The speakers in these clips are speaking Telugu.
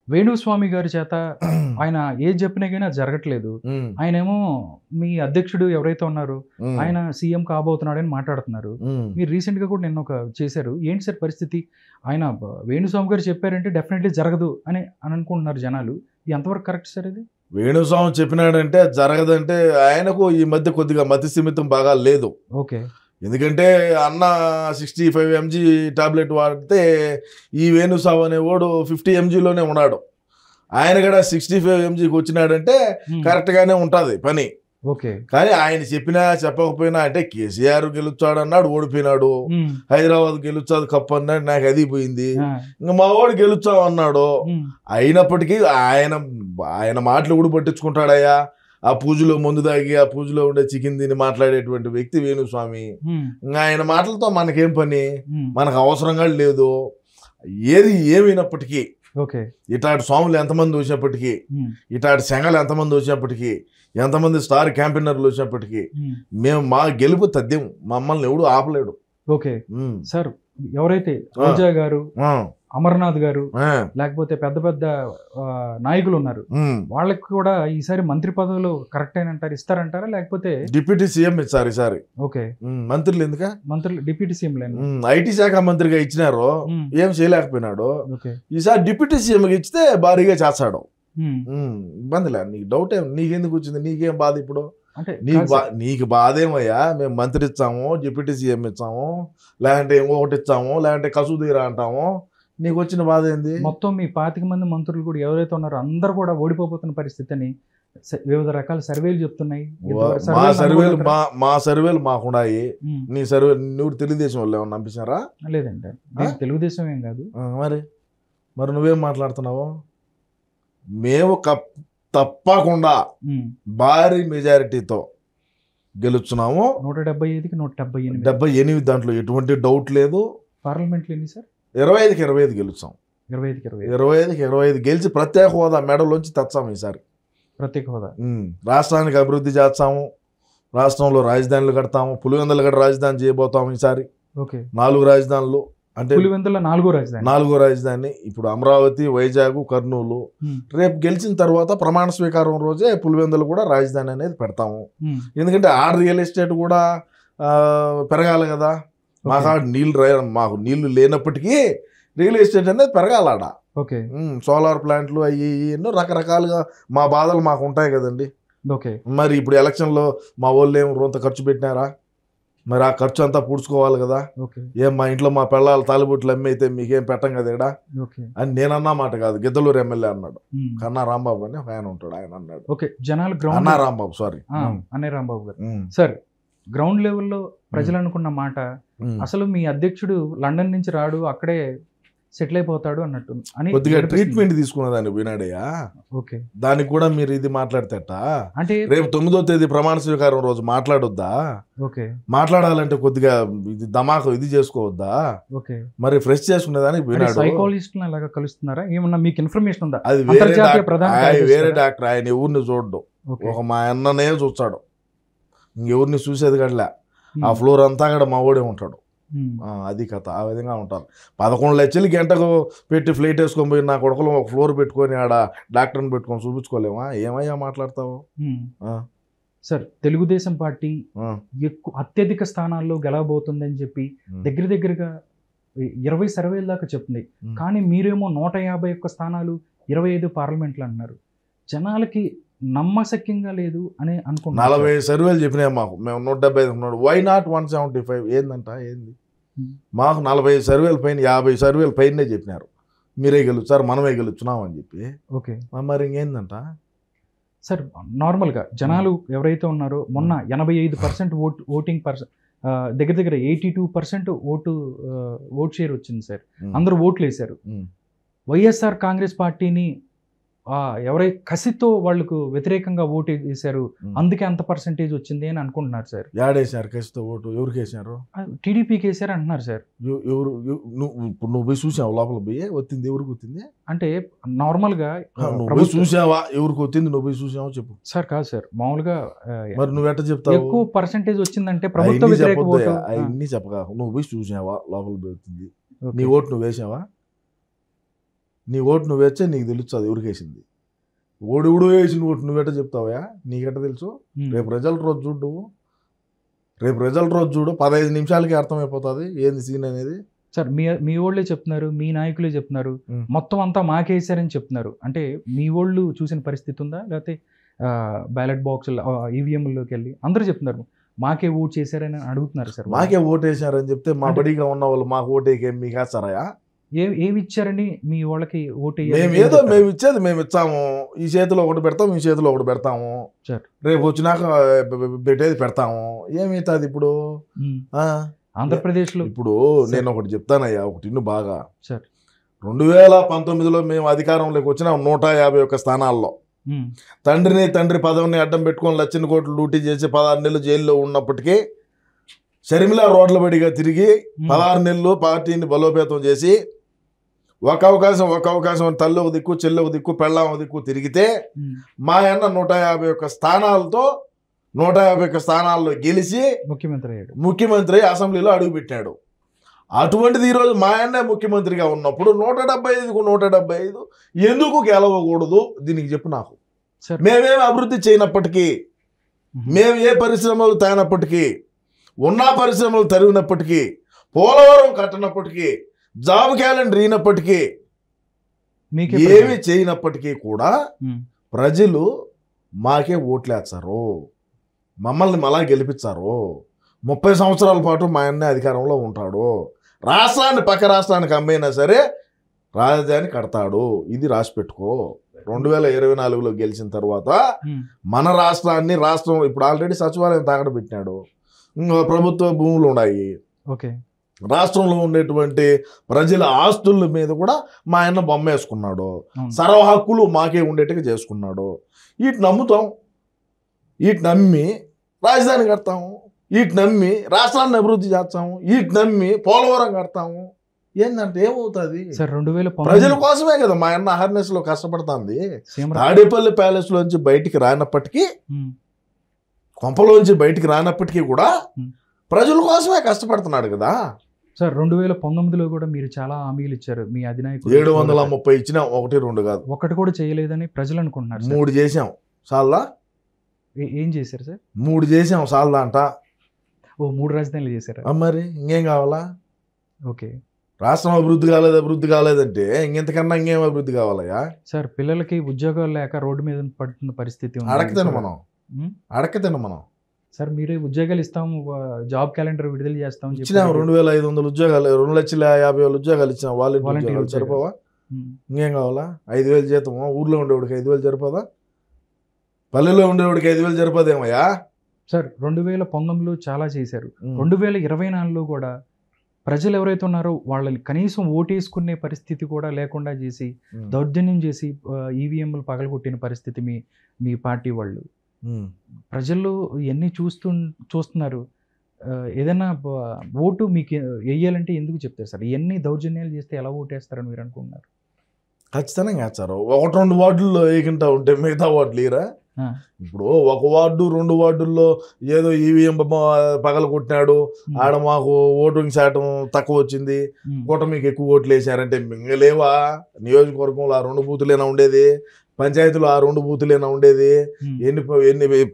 వేణుస్వామి గారి చేత ఆయన ఏది చెప్పినా గానీ అది జరగట్లేదు. ఆయనేమో మీ అధ్యక్షుడు ఎవరైతే ఉన్నారో ఆయన సీఎం కాబోతున్నాడని మాట్లాడుతున్నారు. మీరు రీసెంట్‌గా కూడా నిన్న చేశారు. ఏంటి సార్ పరిస్థితి? ఆయన వేణుస్వామి గారు చెప్పారంటే డెఫినెట్‌లీ జరగదు అని అనుకుంటున్నారు జనాలు. ఎంతవరకు కరెక్ట్ సార్ ఇది? వేణుస్వామి చెప్పినాడంటే జరగదంటే ఆయనకు ఈ మధ్య కొద్దిగా మతి స్థిమితం బాగా లేదు. ఓకే. ఎందుకంటే అన్న 65 mg టాబ్లెట్ వాడితే ఈ వేణుస్వామి అనేవాడు 50 mgలోనే ఉన్నాడు. ఆయన కూడా 65 mgకి వచ్చినాడంటే కరెక్ట్గానే ఉంటుంది పని. ఓకే. కానీ ఆయన చెప్పినా చెప్పకపోయినా అంటే కేసీఆర్ గెలుచాడు అన్నాడు, ఓడిపోయినాడు. హైదరాబాద్ గెలుచాదు కప్పు అన్నాడు, నాకు అది పోయింది. ఇంకా మా వాడు గెలుచావు అన్నాడు. అయినప్పటికీ ఆయన మాటలు కూడా పట్టించుకుంటాడయ్యా. ఆ పూజలో మందు తాగి ఆ పూజలో ఉండే చికెన్ తిని మాట్లాడేటువంటి వ్యక్తి వేణుస్వామి. ఇంకా ఆయన మాటలతో మనకేం పని, మనకు అవసరంగా లేదు. ఏది ఏమైనప్పటికీ ఇటాటి స్వాములు ఎంతమంది వచ్చినప్పటికీ, ఇటాటి సంఘాలు ఎంతమంది వచ్చినప్పటికీ, ఎంతమంది స్టార్ క్యాంపెయినర్లు వచ్చినప్పటికీ మేము మా గెలుపు తథ్యం, మమ్మల్ని ఎవడు ఆపలేడు. Okay sir. ఎవరైతే రోజా గారు, అమర్నాథ్ గారు, లేకపోతే పెద్ద పెద్ద నాయకులు ఉన్నారు, వాళ్ళకి కూడా ఈసారి మంత్రి పదవులు కరెక్ట్ అయినంటారు, ఇస్తారంటారా? లేకపోతే డిప్యూటీ సీఎం ఇచ్చారు ఈసారి. ఓకే. మంత్రులు ఎందుక? మంత్రులు డిప్యూటీ సీఎం ఐటీ శాఖ మంత్రిగా ఇచ్చినారు, ఏం చేయలేకపోయినాడు. ఈసారి డిప్యూటీ సీఎం ఇచ్చితే భారీగా చేస్తాడు. ఇబ్బందిలే. నీకు డౌట్ ఏం, నీకెందుకు వచ్చింది, నీకేం బాధ ఇప్పుడు? నీకు బాధ ఏమయ్యా? మేము మంత్రి ఇచ్చాము, డిప్యూటీ సీఎం ఇచ్చాము, లేదంటే ఇంకొకటి ఇచ్చాము, లేదంటే కసూదీరా అంటాము, నీకు వచ్చిన బాధ ఏంది? మొత్తం మీ 25 మంది మంత్రులు కూడా ఎవరైతే ఉన్నారో అందరూ కూడా ఓడిపోతున్న పరిస్థితి అని వివిధ రకాల సర్వేలు చెప్తున్నాయి. మా సర్వేలు మాకున్నాయి. నీ సర్వే నువ్వు తెలుగుదేశం వాళ్ళు ఏమన్నా పంపించారా? లేదండి, తెలుగుదేశం ఏం కాదు. మరి నువ్వేం మాట్లాడుతున్నావు? మేము తప్పకుండా భారీ మెజారిటీతో గెలుచున్నాము. 175కి 178. 78 దాంట్లో ఎటువంటి డౌట్ లేదు. పార్లమెంట్లో ఎన్ని సార్? 25కి 25 గెలుచాం. 25కి 25 గెలిచి ప్రత్యేక హోదా మెడలోంచి తెచ్చాము ఈసారి. ప్రత్యేక హోదా రాష్ట్రానికి అభివృద్ధి చేస్తాము, రాష్ట్రంలో రాజధానులు కడతాము. పులివెందుల గడ రాజధాని చేయబోతాము ఈసారి. 4 రాజధానులు అంటే పులివెందుల 4వ రాజధాని. ఇప్పుడు అమరావతి, వైజాగ్, కర్నూలు. రేపు గెలిచిన తర్వాత ప్రమాణ స్వీకారం రోజే పులివెందులు కూడా రాజధాని అనేది పెడతాము. ఎందుకంటే ఆడ రియల్ ఎస్టేట్ కూడా పెరగాలి కదా. మాకు నీళ్లు లేనప్పటికీ రియల్ ఎస్టేట్ అనేది పెరగాలాడ. సోలార్ ప్లాంట్లు అయ్యి ఎన్నో రకరకాలుగా మా బాధలు మాకు ఉంటాయి కదండి. మరి ఇప్పుడు ఎలక్షన్లో మా వాళ్ళు ఏం రొంత ఖర్చు పెట్టినారా? మరి ఆ ఖర్చు అంతా పూడ్చుకోవాలి కదా. ఏం మా ఇంట్లో మా పిల్లలు తాలిబొట్లు అమ్మి అయితే మీకేం పెట్టం కదా ఇక్కడ అని నేనన్నా మాట కాదు, గిద్దలూరు ఎమ్మెల్యే అన్నాడు. కన్నా రాంబాబు అని ఒక ఆయన ఉంటాడు, ఆయన అన్నాడు. అన్నా రాంబాబు, సారీ అనే రాంబాబు గారు. సార్, గ్రౌండ్ లెవెల్లో ప్రజలు అనుకున్న మాట అసలు మీ అధ్యక్షుడు లండన్ నుంచి రాడు, అక్కడే సెటిల్ అయిపోతాడు అన్నట్టు అని కొద్దిగా ట్రీట్మెంట్ తీసుకున్నదాన్ని పోయినాడయ్యా. దానికి కూడా మీరు ఇది మాట్లాడతేట అంటే రేపు 9వ తేదీ ప్రమాణ స్వీకారం రోజు మాట్లాడొద్దా? మాట్లాడాలంటే కొద్దిగా ఇది ధమాకు ఇది చేసుకోవద్దా? మరి ఫ్రెష్ చేసుకునేదానికి పోయినాడు. సైకాలజిస్ట్ అలాగా కలుస్తున్నారా? ఏమన్నా మీకు ఇన్ఫర్మేషన్ ఉందా? అది వేరే డాక్టర్, ఆయన ఎవరిని చూడడు, ఒక మా అన్ననే చూస్తాడు, ఇంకెవరిని చూసేది కట్లే. ఆ ఫ్లోర్ అంతా కూడా మా ఓడే ఉంటాడు. అది కథ. ఆ విధంగా ఉంటారు. 11 లక్షలు గంటకు పెట్టి ఫ్లైట్ వేసుకొని పోయి నా కొడుకులు ఒక ఫ్లోర్ పెట్టుకొని ఆడ డాక్టర్ని పెట్టుకొని చూపించుకోలేమా? ఏమయ్యా మాట్లాడతావు? సార్, తెలుగుదేశం పార్టీ అత్యధిక స్థానాల్లో గెలవబోతుందని చెప్పి దగ్గరగా 20 సర్వేల దాకా చెప్తుంది. కానీ మీరేమో 151 స్థానాలు, 25 పార్లమెంట్లు అంటున్నారు. జనాలకి నమ్మశక్యంగా లేదు అని అనుకుంటున్నాను. 40 సర్వేలు చెప్పినాయి మాకు, మేము 175 ఉన్నాడు. Why not 175? ఏందంట ఏంది? మాకు 40 సర్వేల పైన 50 సర్వేల పైనే చెప్పినారు మీరే గెలుస్తారు, మనమే గెలుచున్నాం అని చెప్పి. మరి ఇంకేందంట సార్? నార్మల్గా జనాలు ఎవరైతే ఉన్నారో మొన్న 85% ఓటింగ్ దగ్గర 82% ఓట్ షేర్ వచ్చింది సార్. అందరూ ఓట్లు వేశారు. వైఎస్ఆర్ కాంగ్రెస్ పార్టీని ఎవరైతే కసితో వాళ్ళకు వ్యతిరేకంగా ఓటు వేశారు, అందుకే అంత పర్సెంటేజ్ వచ్చింది అని అనుకుంటున్నారు సార్. యాడేశారు కసితో ఓటు? ఎవరికి వేసారు? టీడీపీకి వేసారు అంటున్నారు సార్. ఎవరు? నువ్వు పోయి చూసావు లోపల పోయి? వచ్చింది ఎవరికి వచ్చింది అంటే నార్మల్గా నువ్వు చూసావా? ఎవరికి వచ్చింది నువ్వు పోయి చూసావా చెప్పు సార్. కాదు సార్, మామూలుగా మరి నువ్వు ఎట్ట చెప్తావు ఎక్కువ పర్సెంటేజ్ వచ్చిందంటే ప్రభుత్వ వ్యతిరేక ఓటు? అవన్నీ చెప్పగా నువ్వు పోయి చూసావా లోపల పోయి వచ్చింది? నీ ఓటు నువ్వు వేసావా? నీ ఓటు నువ్వు వేస్తే నీకు తెలుస్తుంది ఎవరికి వేసింది. ఓడివుడు వేసిన ఓటు నువ్వెట చెప్తావా, నీకెట తెలుసు? రేపు రిజల్ట్ రోజు చూడు, రేపు రిజల్ట్ రోజు చూడు, 15 నిమిషాలకి అర్థమైపోతుంది ఏంది సీన్ అనేది. సార్ మీ వాళ్ళే చెప్తున్నారు, మీ నాయకులే చెప్తున్నారు, మొత్తం అంతా మాకేసారని చెప్తున్నారు. అంటే మీ వాళ్ళు చూసిన పరిస్థితి ఉందా, లేకపోతే బ్యాలెట్ బాక్సులు ఈవీఎంలోకి వెళ్ళి అందరూ చెప్తున్నారు మాకే ఓటు చేశారని అడుగుతున్నారు సార్? మాకే ఓటు వేసారని చెప్తే మా బడిగా ఉన్న వాళ్ళు మాకు ఓటేకే మీకు వేస్తారా? ఏమి ఇచ్చారని మీ వాళ్ళకి ఓటు? మేము ఇచ్చేది మేము ఇచ్చాము. ఈ చేతిలో ఒకటి పెడతాము, ఈ చేతిలో ఒకటి పెడతాము, రేపు వచ్చినాక పెట్టేది పెడతాము. ఏమవుతుంది ఇప్పుడు ఆంధ్రప్రదేశ్లో? ఇప్పుడు నేను ఒకటి చెప్తానయ్యా, ఒకటి ఇన్ను బాగా. 2019లో మేము అధికారంలోకి వచ్చిన 151 స్థానాల్లో తండ్రి పదవిని అడ్డం పెట్టుకొని లక్షల కోట్లు లూటీ చేసి 16 నెలలు జైల్లో ఉన్నప్పటికీ షర్మిల రోడ్ల బడిగా తిరిగి 16 నెలలు పార్టీని బలోపేతం చేసి ఒక అవకాశం తల్లి ఒక దిక్కు, చెల్లి ఒక దిక్కు, పెళ్ళాం ఒక దిక్కు తిరిగితే మా అన్న 151 స్థానాలతో 151 స్థానాల్లో గెలిచి ముఖ్యమంత్రి అసెంబ్లీలో అడుగుపెట్టాడు. అటువంటిది ఈరోజు మా అన్నే ముఖ్యమంత్రిగా ఉన్నప్పుడు 175కు 175 ఎందుకు గెలవకూడదు? దీనికి చెప్పు నాకు. మేమేమి అభివృద్ధి చేయనప్పటికీ, మేము ఏ పరిశ్రమలు తేనప్పటికీ, ఉన్న పరిశ్రమలు తరిగినప్పటికీ, పోలవరం కట్టినప్పటికీ, జాబ్ క్యాలెండర్ అయినప్పటికీ, ఏమి చేయనప్పటికీ కూడా ప్రజలు మాకే ఓట్లేస్తారు, మమ్మల్ని మళ్ళా గెలిపించారు. 30 సంవత్సరాల పాటు మా అన్నే అధికారంలో ఉంటాడు. రాష్ట్రాన్ని పక్క రాష్ట్రానికి అమ్మైనా సరే రాజధాని కడతాడు. ఇది రాసి పెట్టుకో. 2024లో గెలిచిన తర్వాత మన రాష్ట్రం ఇప్పుడు ఆల్రెడీ సచివాలయం తాకడ పెట్టినాడు. ప్రభుత్వ భూములు ఉన్నాయి. రాష్ట్రంలో ఉండేటువంటి ప్రజల ఆస్తుల మీద కూడా మా ఆయన బొమ్మ వేసుకున్నాడు. సర్వ హక్కులు మాకే ఉండేట్టుగా చేసుకున్నాడు. వీటిని నమ్ముతాం, వీటిని నమ్మి రాజధాని కడతాము, వీటిని నమ్మి రాష్ట్రాన్ని అభివృద్ధి చేస్తాము, వీటిని నమ్మి పోలవరం కడతాము. ఏంటంటే ఏమవుతుంది? ప్రజల కోసమే కదా మా అన్న అహర్నెస్ లో కష్టపడుతుంది. తాడేపల్లి ప్యాలెస్ లోంచి బయటికి రానప్పటికీ, కొంపలోంచి బయటికి రానప్పటికీ కూడా ప్రజల కోసమే కష్టపడుతున్నాడు కదా సార్. 2019లో కూడా మీరు చాలా హామీలు ఇచ్చారు. మీ అధినాయకుడు 730 ఇచ్చినా, 1, 2 కాదు, ఒకటి కూడా చేయలేదని ప్రజలు అనుకుంటున్నారు. 3 చేసాం సాల్దా. ఏం చేశారు సార్? 3 చేసాం సాల్దా అంట. 3 రాజధానులు చేశారా? మరి ఇంకేం కావాలా? ఓకే, రాష్ట్రం అభివృద్ధి కాలేదంటే ఇంకెంతకన్నా ఇంకేం అభివృద్ధి కావాలయ్యా? సార్ పిల్లలకి ఉద్యోగాలు లేక రోడ్డు మీద పడుతున్న పరిస్థితి అడక్కతేను మనం సార్ మీరే ఉద్యోగాలు ఇస్తాము, జాబ్ క్యాలెండర్ విడుదల చేస్తాం ఇచ్చినాం. 2500 ఉద్యోగాలు, 2,50,000 ఉద్యోగాలు ఇచ్చినాం. వాలంటీర్లు సరిపోవా? ఇంకేం కావాలా? 5,000 జీతం ఊర్లో ఉండేవాడికి 5,000 సరిపోదా? పల్లెల్లో ఉండేవాడికి 5,000 సరిపోదేమయ్యా? సార్ 2019లో చాలా చేశారు. 2024లో కూడా ప్రజలు ఎవరైతే ఉన్నారో వాళ్ళని కనీసం ఓటేసుకునే పరిస్థితి కూడా లేకుండా చేసి, దౌర్జన్యం చేసి ఈవీఎంలు పగలగొట్టిన పరిస్థితి మీ పార్టీ వాళ్ళు. ప్రజలు ఇవన్నీ చూస్తున్నారు. ఏదైనా ఓటు మీకు వేయాలంటే ఎందుకు చెప్తారు సార్? ఇవన్నీ దౌర్జన్యాలు చేస్తే ఎలా ఓటేస్తారని మీరు అనుకుంటున్నారు? ఖచ్చితంగా వేస్తారు. 1-2 వార్డుల్లో వేయకుండా ఉంటే మిగతా వార్డులు లేరా? ఇప్పుడు 1 వార్డు 2 వార్డుల్లో ఏదో ఈవీఎం పగల కొట్టినాడు, ఆడ మాకు ఓటింగ్ శాతం తక్కువ వచ్చింది, కూటమికి ఎక్కువ ఓట్లు వేసారంటే మింగలేవా? నియోజకవర్గంలో ఆ 2 బూతులేనా ఉండేది? పంచాయతీలో ఆ 2 బూతులేనా ఉండేది? ఎన్ని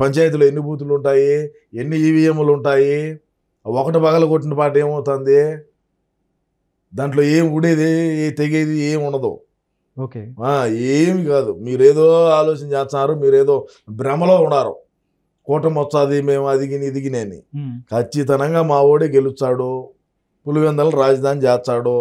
పంచాయతీలో ఎన్ని బూతులు ఉంటాయి? ఎన్ని ఈవీఎంలు ఉంటాయి? 1 పగల కొట్టిన పాట ఏమవుతుంది? దాంట్లో ఏం ఉండేది, తెగేది ఏం ఉండదు. ఏమి కాదు. మీరేదో ఆలోచన చేస్తున్నారు, మీరేదో భ్రమలో ఉన్నారు. కూటమి వచ్చాది, మేము అదిగినేని. ఖచ్చితంగా మా ఓడే గెలుస్తాడు, పులివెందుల రాజధాని చేస్తాడు.